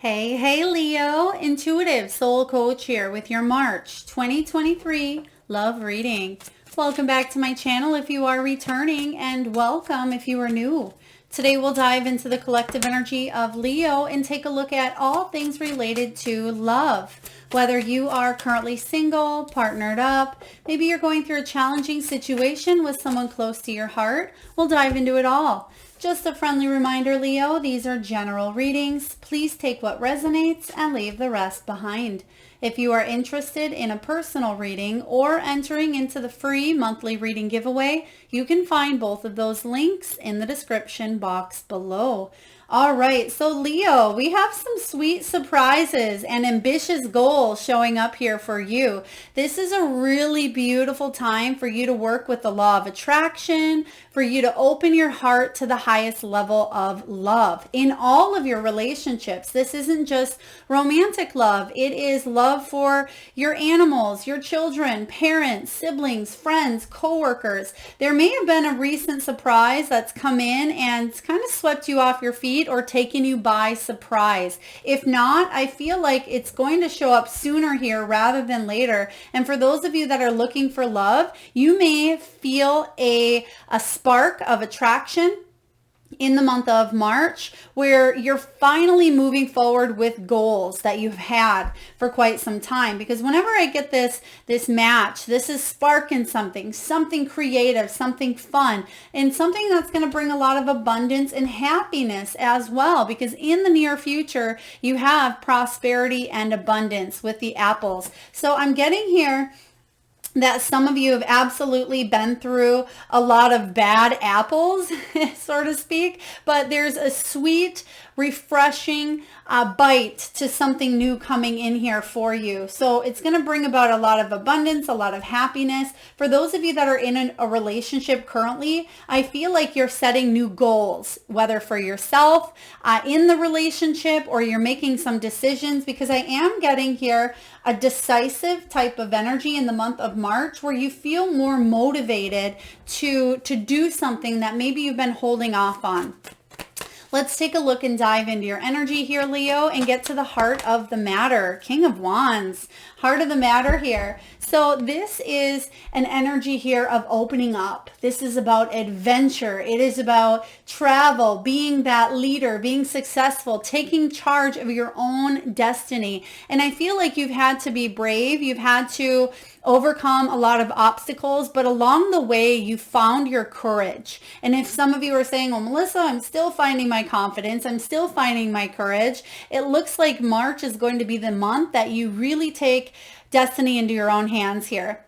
Hey, Leo, intuitive soul coach here with your March 2023 love reading. Welcome back to my channel if you are returning, and welcome if you are new. Today we'll dive into the collective energy of Leo and take a look at all things related to love. Whether you are currently single, partnered up, maybe you're going through a challenging situation with someone close to your heart, we'll dive into it all. Just a friendly reminder, Leo, these are general readings. Please take what resonates and leave the rest behind. If you are interested in a personal reading or entering into the free monthly reading giveaway, you can find both of those links in the description box below. All right, so Leo, we have some sweet surprises and ambitious goals showing up here for you. This is a really beautiful time for you to work with the law of attraction, for you to open your heart to the highest level of love in all of your relationships. This isn't just romantic love. It is love for your animals, your children, parents, siblings, friends, coworkers. There may have been a recent surprise that's come in and kind of swept you off your feet or taken you by surprise. If not, I feel like it's going to show up sooner here rather than later. And for those of you that are looking for love, you may feel a spark of attraction in the month of March, where you're finally moving forward with goals that you've had for quite some time. Because whenever I get this match, this is sparking something creative, something fun, and something that's going to bring a lot of abundance and happiness as well. Because in the near future, you have prosperity and abundance with the apples. So I'm getting here that some of you have absolutely been through a lot of bad apples, so to speak, but there's a sweet, refreshing bite to something new coming in here for you. So it's going to bring about a lot of abundance, a lot of happiness. For those of you that are in a relationship currently, I feel like you're setting new goals, whether for yourself in the relationship, or you're making some decisions, because I am getting here a decisive type of energy in the month of March where you feel more motivated to do something that maybe you've been holding off on. Let's take a look and dive into your energy here, Leo, and get to the heart of the matter. King of Wands, heart of the matter here. So this is an energy here of opening up. This is about adventure. It is about travel, being that leader, being successful, taking charge of your own destiny. And I feel like you've had to be brave. You've had to overcome a lot of obstacles, but along the way you found your courage. And if some of you are saying, well, Melissa, I'm still finding my confidence, I'm still finding my courage, it looks like March is going to be the month that you really take destiny into your own hands here.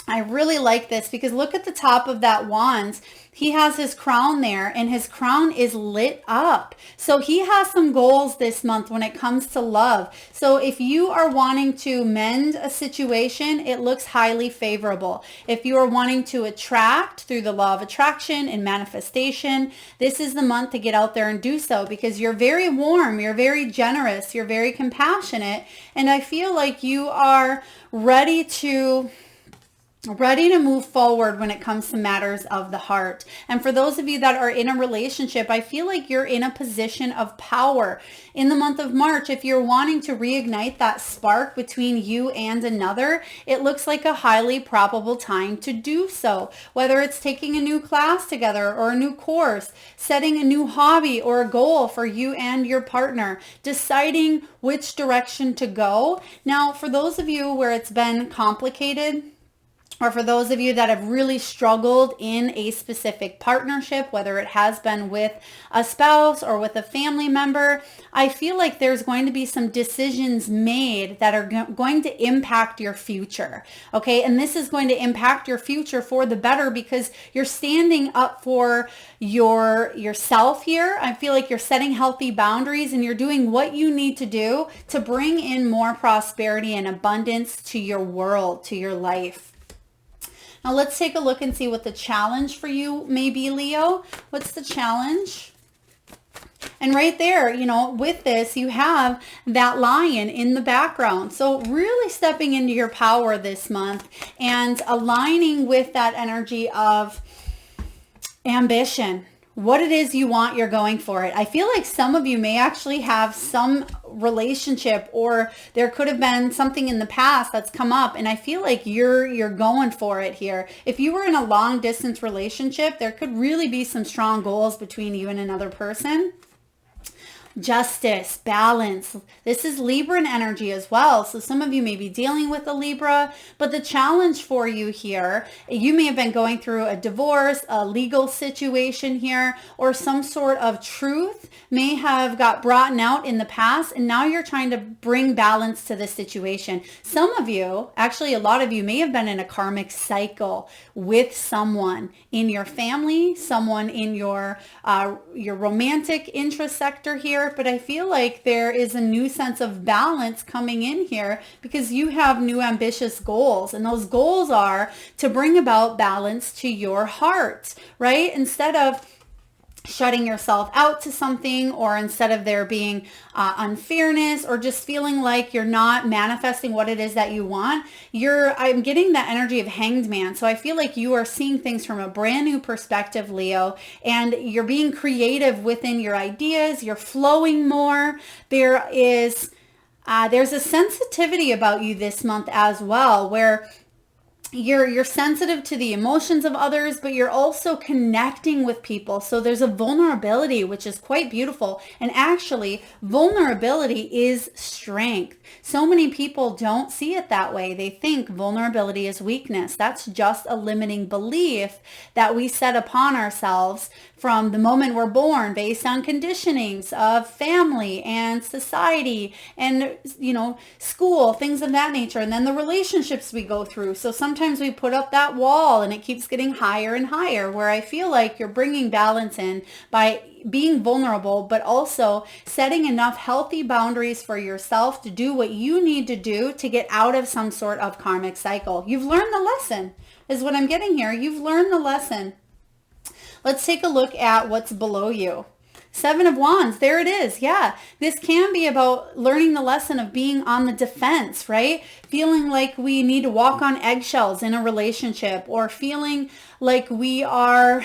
I really like this because look at the top of that wand. He has his crown there, and his crown is lit up. So he has some goals this month when it comes to love. So if you are wanting to mend a situation, it looks highly favorable. If you are wanting to attract through the law of attraction and manifestation, this is the month to get out there and do so, because you're very warm, you're very generous, you're very compassionate, and I feel like you are ready to move forward when it comes to matters of the heart. And for those of you that are in a relationship, I feel like you're in a position of power in the month of March. If you're wanting to reignite that spark between you and another, it looks like a highly probable time to do so. Whether it's taking a new class together or a new course, setting a new hobby or a goal for you and your partner, deciding which direction to go. Now, for those of you where it's been complicated, or for those of you that have really struggled in a specific partnership, whether it has been with a spouse or with a family member, I feel like there's going to be some decisions made that are going to impact your future. Okay. And this is going to impact your future for the better because you're standing up for yourself here. I feel like you're setting healthy boundaries and you're doing what you need to do to bring in more prosperity and abundance to your world, to your life. Now let's take a look and see what the challenge for you may be, Leo. What's the challenge? And right there, with this, you have that lion in the background. So really stepping into your power this month and aligning with that energy of ambition, what it is you want, you're going for it. I feel like some of you may actually have some relationship, or there could have been something in the past that's come up, and I feel like you're going for it here. If you were in a long distance relationship, there could really be some strong goals between you and another person. Justice, balance. This is Libran energy as well. So some of you may be dealing with a Libra, but the challenge for you here, you may have been going through a divorce, a legal situation here, or some sort of truth may have got brought out in the past, and now you're trying to bring balance to this situation. Some of you, actually a lot of you, may have been in a karmic cycle with someone in your family, someone in your romantic interest sector here. But I feel like there is a new sense of balance coming in here because you have new ambitious goals, and those goals are to bring about balance to your heart, right? Instead of shutting yourself out to something, or instead of there being unfairness, or just feeling like you're not manifesting what it is that you want, I'm getting that energy of Hanged Man. So I feel like you are seeing things from a brand new perspective, Leo, and you're being creative within your ideas. You're flowing more. There's a sensitivity about you this month as well, where you're sensitive to the emotions of others, but you're also connecting with people. So there's a vulnerability, which is quite beautiful. And actually, vulnerability is strength. So many people don't see it that way. They think vulnerability is weakness. That's just a limiting belief that we set upon ourselves from the moment we're born, based on conditionings of family and society and, school, things of that nature. And then the relationships we go through. So sometimes we put up that wall and it keeps getting higher and higher, where I feel like you're bringing balance in by being vulnerable, but also setting enough healthy boundaries for yourself to do what you need to do to get out of some sort of karmic cycle. You've learned the lesson, is what I'm getting here. You've learned the lesson. Let's take a look at what's below you. 7 of Wands, there it is. Yeah, this can be about learning the lesson of being on the defense, right? Feeling like we need to walk on eggshells in a relationship, or feeling like we are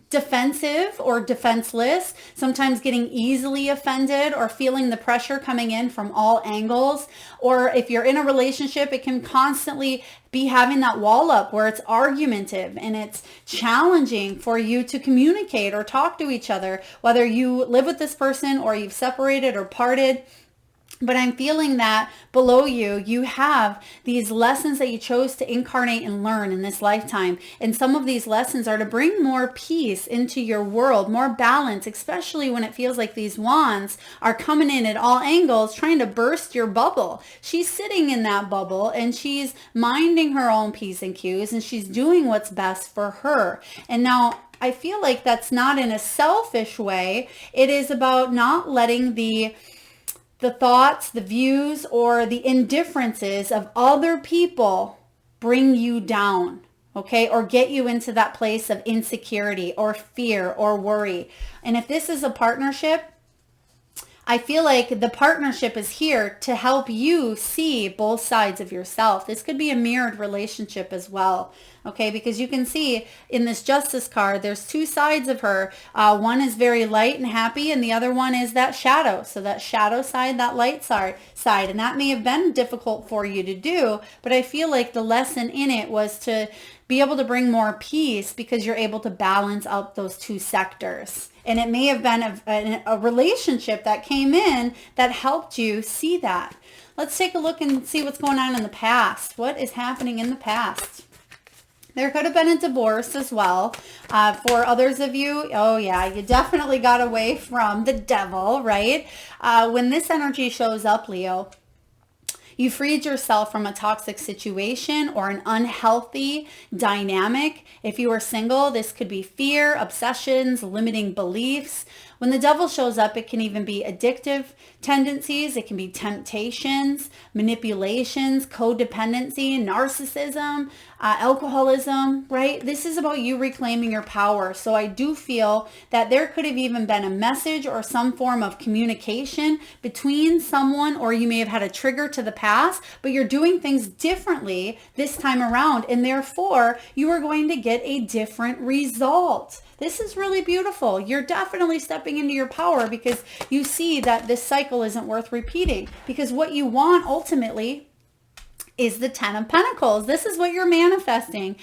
defensive or defenseless, sometimes getting easily offended, or feeling the pressure coming in from all angles. Or if you're in a relationship, it can constantly be having that wall up where it's argumentative and it's challenging for you to communicate or talk to each other, whether you live with this person or you've separated or parted. But I'm feeling that below you, you have these lessons that you chose to incarnate and learn in this lifetime. And some of these lessons are to bring more peace into your world, more balance, especially when it feels like these wands are coming in at all angles, trying to burst your bubble. She's sitting in that bubble and she's minding her own P's and Q's, and she's doing what's best for her. And now I feel like that's not in a selfish way. It is about not letting the thoughts, the views, or the indifferences of other people bring you down, okay? Or get you into that place of insecurity or fear or worry. And if this is a partnership, I feel like the partnership is here to help you see both sides of yourself. This could be a mirrored relationship as well, okay? Because you can see in this Justice card, there's two sides of her. One is very light and happy, and the other one is that shadow. So that shadow side, that light side. And that may have been difficult for you to do, but I feel like the lesson in it was to be able to bring more peace because you're able to balance out those two sectors. And it may have been a relationship that came in that helped you see that. Let's take a look and see what's going on in the past. What is happening in the past? There could have been a divorce as well. For others of you, oh yeah, you definitely got away from the devil, right? When this energy shows up, Leo, you freed yourself from a toxic situation or an unhealthy dynamic. If you are single, this could be fear, obsessions, limiting beliefs, When the devil shows up, it can even be addictive tendencies. It can be temptations, manipulations, codependency, narcissism, alcoholism, right? This is about you reclaiming your power. So I do feel that there could have even been a message or some form of communication between someone, or you may have had a trigger to the past, but you're doing things differently this time around, and therefore you are going to get a different result. This is really beautiful. You're definitely stepping into your power because you see that this cycle isn't worth repeating, because what you want ultimately is the 10 of Pentacles. This is what you're manifesting.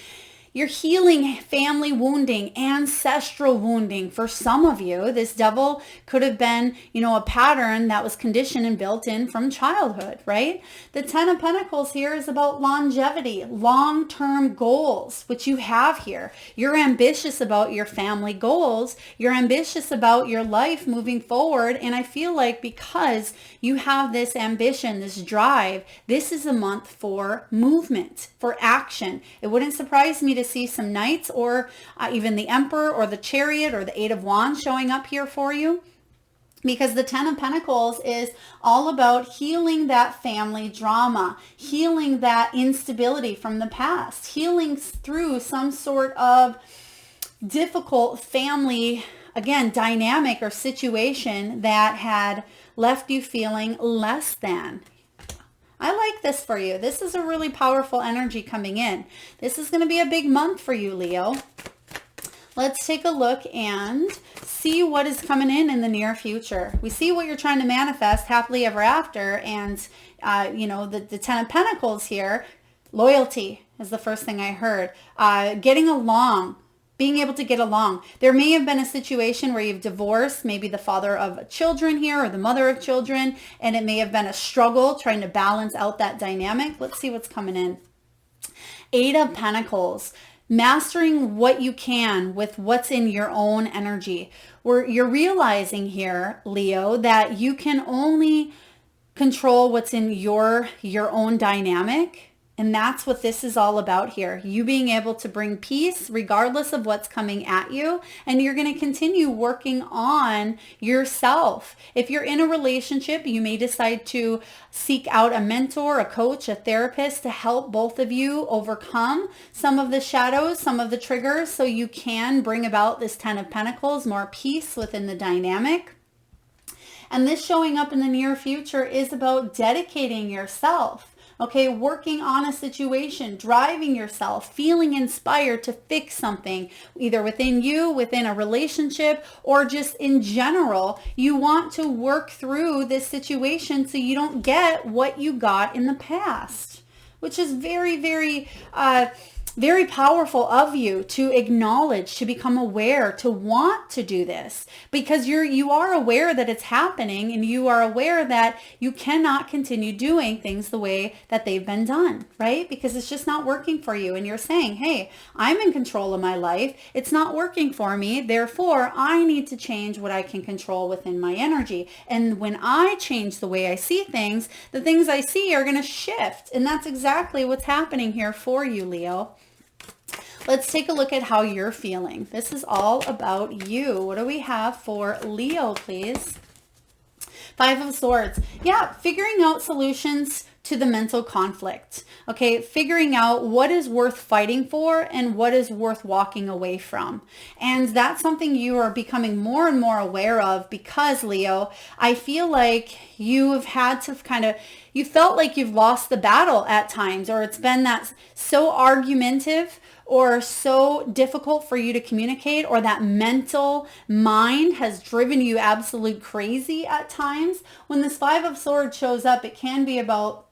You're healing family wounding, ancestral wounding. For some of you, this devil could have been, a pattern that was conditioned and built in from childhood, right? The 10 of Pentacles here is about longevity, long-term goals, which you have here. You're ambitious about your family goals. You're ambitious about your life moving forward. And I feel like because you have this ambition, this drive, this is a month for movement, for action. It wouldn't surprise me to see some knights or even the Emperor or the Chariot or the Eight of Wands showing up here for you, because the 10 of Pentacles is all about healing that family drama, healing that instability from the past, healing through some sort of difficult family, again, dynamic or situation that had left you feeling less than. I like this for you. This is a really powerful energy coming in. This is going to be a big month for you, Leo. Let's take a look and see what is coming in the near future. We see what you're trying to manifest, happily ever after, and the 10 of Pentacles here. Loyalty is the first thing I heard. Getting along. Being able to get along. There may have been a situation where you've divorced, maybe the father of children here or the mother of children, and it may have been a struggle trying to balance out that dynamic. Let's see what's coming in. Eight of Pentacles. Mastering what you can with what's in your own energy. Where you're realizing here, Leo, that you can only control what's in your own dynamic. And that's what this is all about here. You being able to bring peace regardless of what's coming at you. And you're going to continue working on yourself. If you're in a relationship, you may decide to seek out a mentor, a coach, a therapist to help both of you overcome some of the shadows, some of the triggers, so you can bring about this 10 of Pentacles, more peace within the dynamic. And this showing up in the near future is about dedicating yourself. Okay, working on a situation, driving yourself, feeling inspired to fix something, either within you, within a relationship, or just in general. You want to work through this situation so you don't get what you got in the past, which is very, very very powerful of you to acknowledge, to become aware, to want to do this, because you are aware that it's happening, and you are aware that you cannot continue doing things the way that they've been done, right? Because it's just not working for you. And you're saying, hey, I'm in control of my life. It's not working for me. Therefore, I need to change what I can control within my energy. And when I change the way I see things, the things I see are going to shift. And that's exactly what's happening here for you, Leo. Let's take a look at how you're feeling. This is all about you. What do we have for Leo, please? Five of Swords. Yeah, figuring out solutions to the mental conflict. Okay, figuring out what is worth fighting for and what is worth walking away from. And that's something you are becoming more and more aware of, because, Leo, I feel like you have had to you felt like you've lost the battle at times, or it's been that so argumentative or so difficult for you to communicate, or that mental mind has driven you absolute crazy at times. When this Five of Swords shows up, it can be about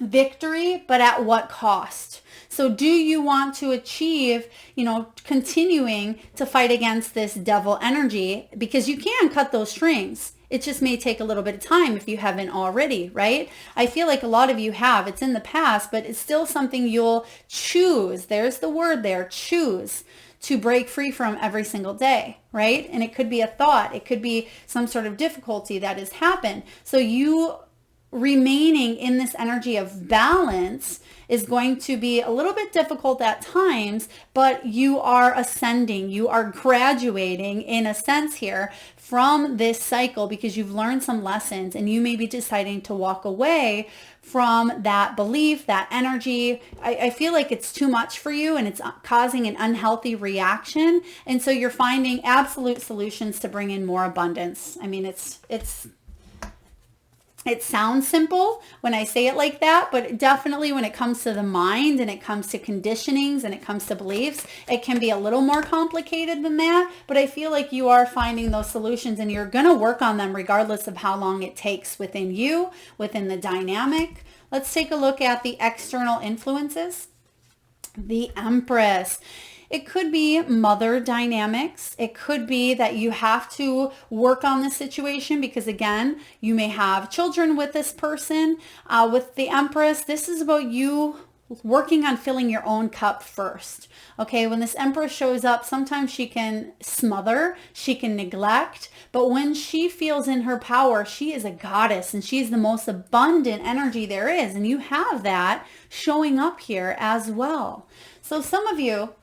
victory, but at what cost? So do you want to achieve, continuing to fight against this devil energy? Because you can cut those strings. It just may take a little bit of time if you haven't already, right? I feel like a lot of you have. It's in the past, but it's still something you'll choose. There's the word there, choose, to break free from every single day, right? And it could be a thought. It could be some sort of difficulty that has happened. So you remaining in this energy of balance is going to be a little bit difficult at times, but you are ascending, you are graduating in a sense here from this cycle because you've learned some lessons, and you may be deciding to walk away from that belief, that energy. I feel like it's too much for you and it's causing an unhealthy reaction. And so you're finding absolute solutions to bring in more abundance. I mean, it sounds simple when I say it like that, but definitely when it comes to the mind and it comes to conditionings and it comes to beliefs, it can be a little more complicated than that. But I feel like you are finding those solutions, and you're going to work on them regardless of how long it takes within you, within the dynamic. Let's take a look at the external influences. The Empress. It could be mother dynamics. It could be that you have to work on the situation because, again, you may have children with this person. With the Empress, this is about you working on filling your own cup first. Okay, when this Empress shows up, sometimes she can smother, she can neglect, but when she feels in her power, she is a goddess and she's the most abundant energy there is. And you have that showing up here as well. So some of you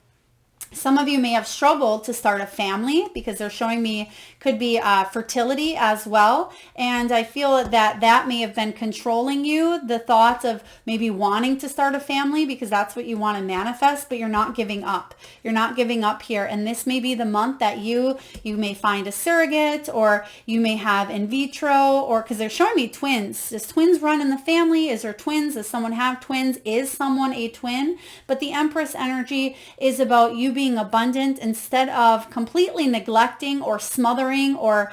may have struggled to start a family because they're showing me could be fertility as well. And I feel that may have been controlling you, the thought of maybe wanting to start a family because that's what you want to manifest, but you're not giving up. You're not giving up here. And this may be the month that you may find a surrogate, or you may have in vitro, or because they're showing me twins. Does twins run in the family? Is there twins? Does someone have twins? Is someone a twin? But the Empress energy is about you being abundant instead of completely neglecting or smothering or,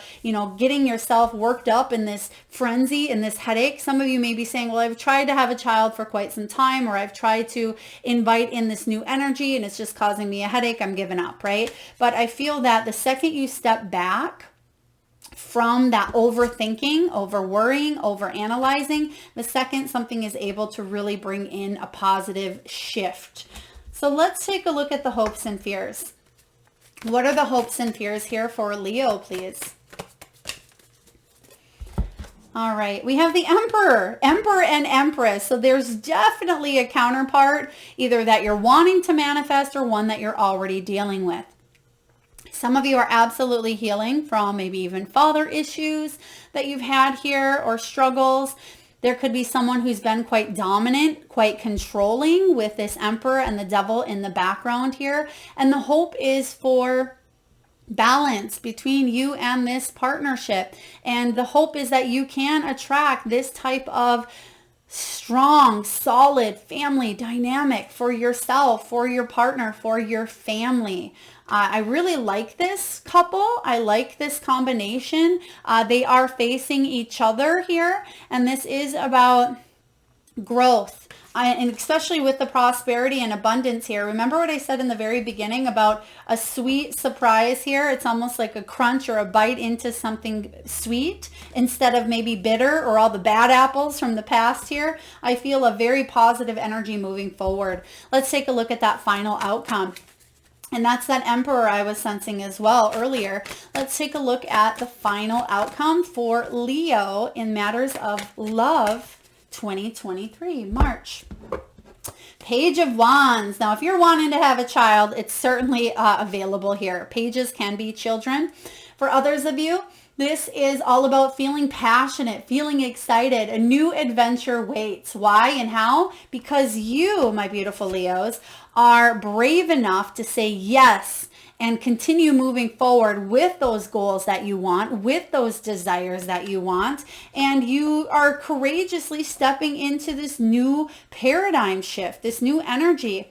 getting yourself worked up in this frenzy, in this headache. Some of you may be saying, well, I've tried to have a child for quite some time, or I've tried to invite in this new energy and it's just causing me a headache. I'm giving up, right? But I feel that the second you step back from that overthinking, over worrying, over analyzing, the second something is able to really bring in a positive shift. So let's take a look at the hopes and fears. What are the hopes and fears here for Leo, please? All right, we have the Emperor and Empress. So there's definitely a counterpart, either that you're wanting to manifest or one that you're already dealing with. Some of you are absolutely healing from maybe even father issues that you've had here, or struggles. There could be someone who's been quite dominant, quite controlling with this Emperor and the Devil in the background here. And the hope is for balance between you and this partnership. And the hope is that you can attract this type of strong, solid family dynamic for yourself, for your partner, for your family. I really like this couple. I like this combination. They are facing each other here, and this is about growth. And especially with the prosperity and abundance here. Remember what I said in the very beginning about a sweet surprise here? It's almost like a crunch or a bite into something sweet instead of maybe bitter or all the bad apples from the past here. I feel a very positive energy moving forward. Let's take a look at that final outcome. And that's that Emperor I was sensing as well earlier. Let's take a look at the final outcome for Leo in matters of love 2023, March. Page of Wands. Now, if you're wanting to have a child, it's certainly available here. Pages can be children. For others of you, this is all about feeling passionate, feeling excited. A new adventure waits. Why and how? Because you, my beautiful Leos, are brave enough to say yes and continue moving forward with those goals that you want, with those desires that you want. And you are courageously stepping into this new paradigm shift, this new energy.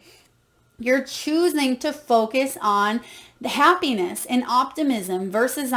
You're choosing to focus on the happiness and optimism versus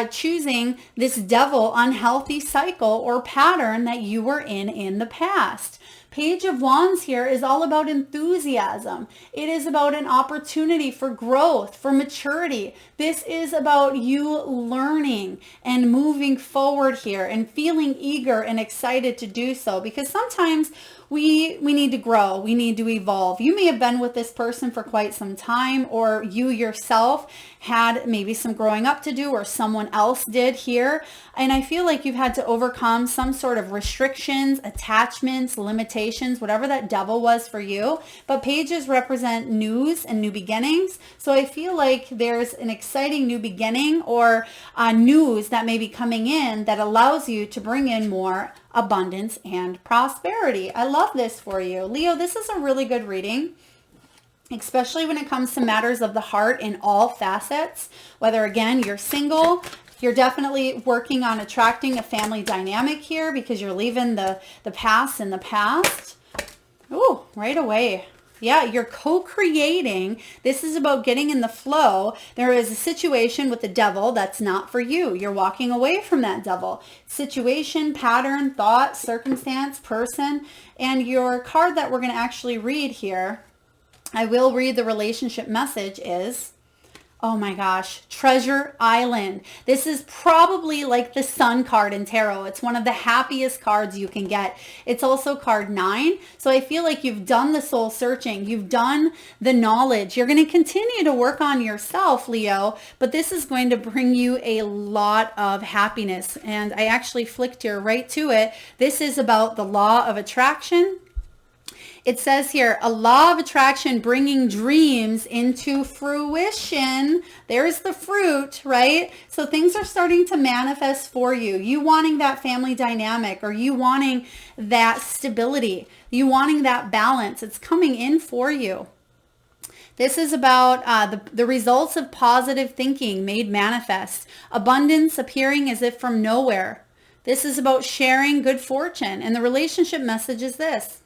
choosing this devil unhealthy cycle or pattern that you were in the past. Page of Wands here is all about enthusiasm. It is about an opportunity for growth, for maturity. This is about you learning and moving forward here and feeling eager and excited to do so, because sometimes we need to grow. We need to evolve. You may have been with this person for quite some time, or you yourself had maybe some growing up to do, or someone else did here. And I feel like you've had to overcome some sort of restrictions, attachments, limitations, whatever that devil was for you. But pages represent news and new beginnings. So I feel like there's an exciting new beginning or news that may be coming in that allows you to bring in more abundance and prosperity. I love this for you. Leo, this is a really good reading, especially when it comes to matters of the heart in all facets. Whether, again, you're single, you're definitely working on attracting a family dynamic here because you're leaving the past in the past. Ooh, right away. Yeah, you're co-creating. This is about getting in the flow. There is a situation with the devil that's not for you. You're walking away from that devil. Situation, pattern, thought, circumstance, person. And your card that we're going to actually read here, I will read the relationship message, is, oh my gosh, Treasure Island. This is probably like the Sun card in tarot. It's one of the happiest cards you can get. It's also card 9. So I feel like you've done the soul searching. You've done the knowledge. You're going to continue to work on yourself, Leo, but this is going to bring you a lot of happiness. And I actually flicked here right to it. This is about the law of attraction. It says here, a law of attraction bringing dreams into fruition. There's the fruit, right? So things are starting to manifest for you. You wanting that family dynamic, or you wanting that stability, you wanting that balance. It's coming in for you. This is about the results of positive thinking made manifest. Abundance appearing as if from nowhere. This is about sharing good fortune. And the relationship message is this.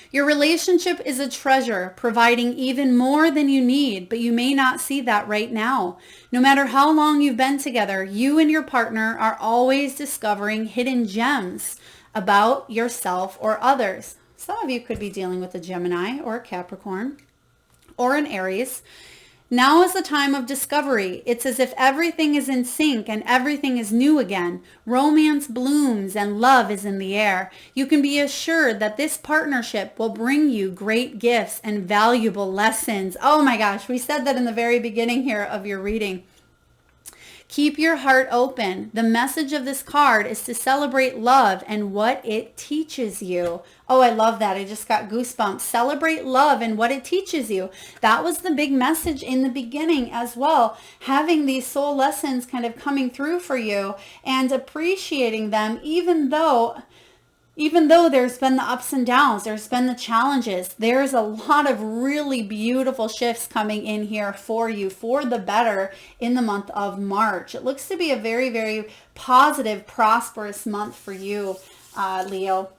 Your relationship is a treasure, providing even more than you need, but you may not see that right now. No matter how long you've been together, you and your partner are always discovering hidden gems about yourself or others. Some of you could be dealing with a Gemini or a Capricorn or an Aries. Now is the time of discovery. It's as if everything is in sync and everything is new again. Romance blooms and love is in the air. You can be assured that this partnership will bring you great gifts and valuable lessons. Oh my gosh, we said that in the very beginning here of your reading. Keep your heart open. The message of this card is to celebrate love and what it teaches you. Oh, I love that. I just got goosebumps. Celebrate love and what it teaches you. That was the big message in the beginning as well. Having these soul lessons kind of coming through for you and appreciating them, even though there's been the ups and downs, there's been the challenges, there's a lot of really beautiful shifts coming in here for you for the better in the month of March. It looks to be a very, very positive, prosperous month for you, Leo.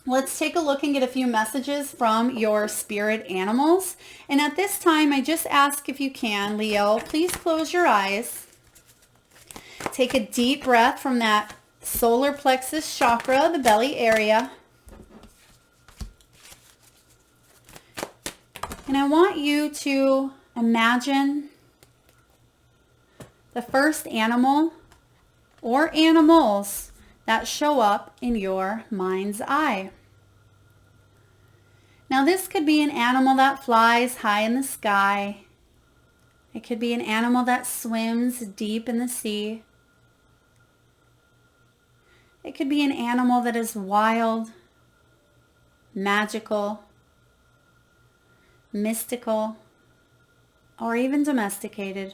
Let's take a look and get a few messages from your spirit animals. And at this time, I just ask, if you can, Leo, please close your eyes. Take a deep breath from that solar plexus chakra, the belly area. And I want you to imagine the first animal or animals that show up in your mind's eye. Now this could be an animal that flies high in the sky. It could be an animal that swims deep in the sea. It could be an animal that is wild, magical, mystical, or even domesticated.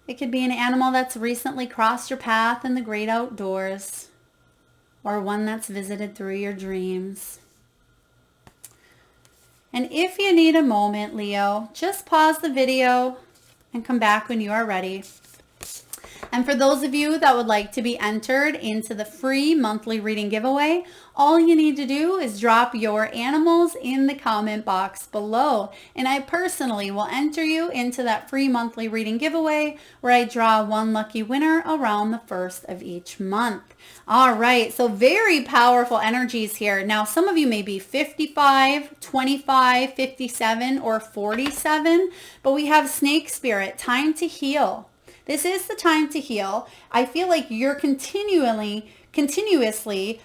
It could be an animal that's recently crossed your path in the great outdoors, or one that's visited through your dreams. And if you need a moment, Leo, just pause the video and come back when you are ready. And for those of you that would like to be entered into the free monthly reading giveaway, all you need to do is drop your animals in the comment box below. And I personally will enter you into that free monthly reading giveaway where I draw one lucky winner around the first of each month. All right, so very powerful energies here. Now, some of you may be 55, 25, 57, or 47, but we have Snake Spirit, time to heal. This is the time to heal. I feel like you're continuously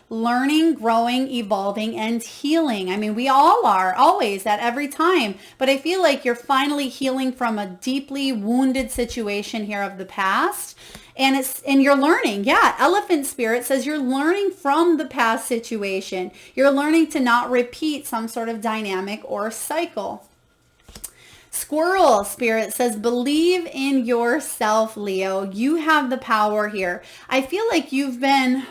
learning, growing, evolving, and healing. I mean, we all are, always, at every time. But I feel like you're finally healing from a deeply wounded situation here of the past. And you're learning. Yeah, Elephant Spirit says you're learning from the past situation. You're learning to not repeat some sort of dynamic or cycle. Squirrel Spirit says, believe in yourself, Leo. You have the power here. I feel like you've been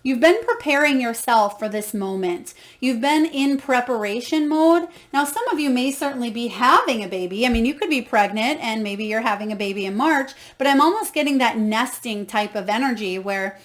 preparing yourself for this moment. You've been in preparation mode. Now, some of you may certainly be having a baby. I mean, you could be pregnant and maybe you're having a baby in March, but I'm almost getting that nesting type of energy where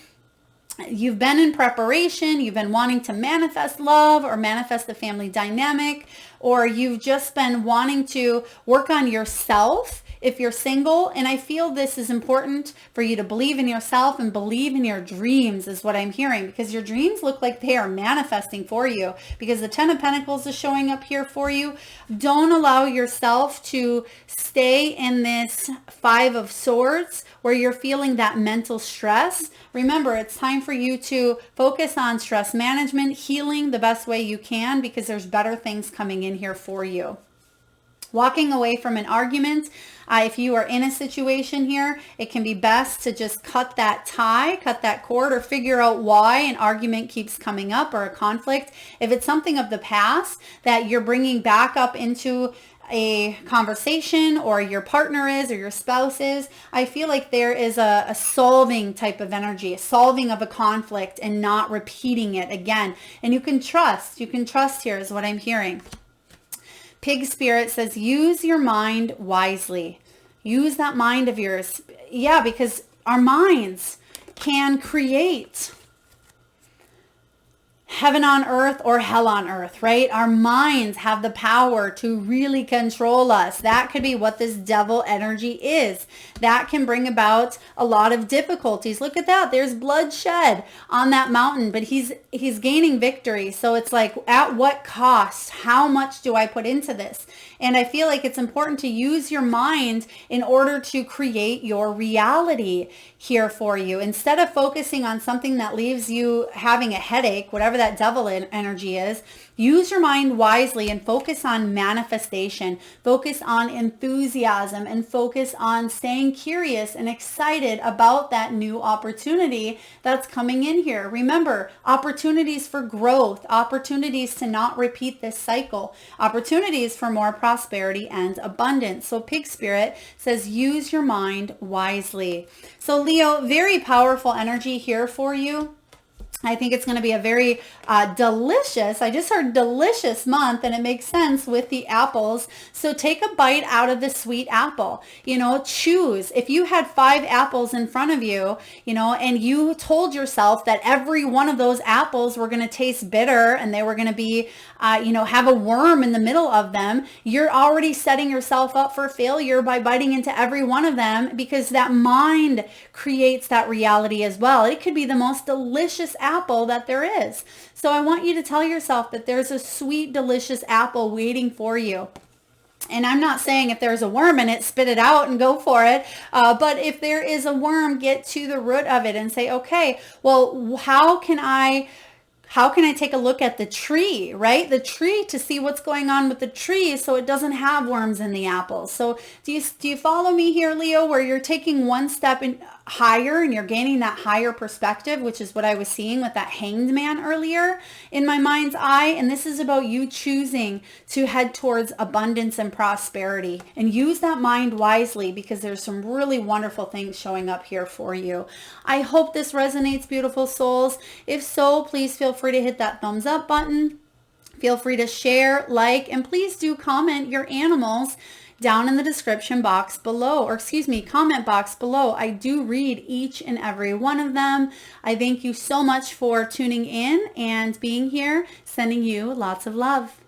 you've been in preparation, you've been wanting to manifest love or manifest the family dynamic, or you've just been wanting to work on yourself if you're single. And I feel this is important for you to believe in yourself and believe in your dreams is what I'm hearing, because your dreams look like they are manifesting for you, because the 10 of Pentacles is showing up here for you. Don't allow yourself to stay in this 5 of Swords where you're feeling that mental stress. Remember, it's time for you to focus on stress management, healing the best way you can, because there's better things coming in here for you. Walking away from an argument. If you are in a situation here, it can be best to just cut that tie, cut that cord, or figure out why an argument keeps coming up or a conflict. If it's something of the past that you're bringing back up into a conversation, or your partner is, or your spouse is, I feel like there is a solving type of energy, a solving of a conflict and not repeating it again. And you can trust here is what I'm hearing. Pig Spirit says, use your mind wisely. Use that mind of yours. Yeah, because our minds can create heaven on earth or hell on earth, right? Our minds have the power to really control us. That could be what this devil energy is. That can bring about a lot of difficulties. Look at that. There's bloodshed on that mountain, but he's gaining victory. So it's like, at what cost? How much do I put into this? And I feel like it's important to use your mind in order to create your reality here for you. Instead of focusing on something that leaves you having a headache, whatever that devil energy is, use your mind wisely and focus on manifestation, focus on enthusiasm, and focus on staying curious and excited about that new opportunity that's coming in here. Remember, opportunities for growth, opportunities to not repeat this cycle, opportunities for more prosperity and abundance. So Pig Spirit says, use your mind wisely. So Leo, very powerful energy here for you. I think it's going to be a very delicious, I just heard delicious month, and it makes sense with the apples. So take a bite out of the sweet apple, choose. If you had 5 apples in front of you, and you told yourself that every one of those apples were going to taste bitter and they were going to be, have a worm in the middle of them, you're already setting yourself up for failure by biting into every one of them, because that mind creates that reality as well. It could be the most delicious apple that there is. So I want you to tell yourself that there's a sweet, delicious apple waiting for you. And I'm not saying if there's a worm in it, spit it out and go for it. But if there is a worm, get to the root of it and say, okay, well, how can I take a look at the tree, right? The tree, to see what's going on with the tree so it doesn't have worms in the apples. So do you follow me here, Leo, where you're taking one step higher and you're gaining that higher perspective, which is what I was seeing with that Hanged Man earlier in my mind's eye. And this is about you choosing to head towards abundance and prosperity, and use that mind wisely, because there's some really wonderful things showing up here for you. I hope this resonates, beautiful souls. If so, please feel free to hit that thumbs up button. Feel free to share, like, and please do comment your animals, down in the description box below, or excuse me, comment box below. I do read each and every one of them. I thank you so much for tuning in and being here. Sending you lots of love.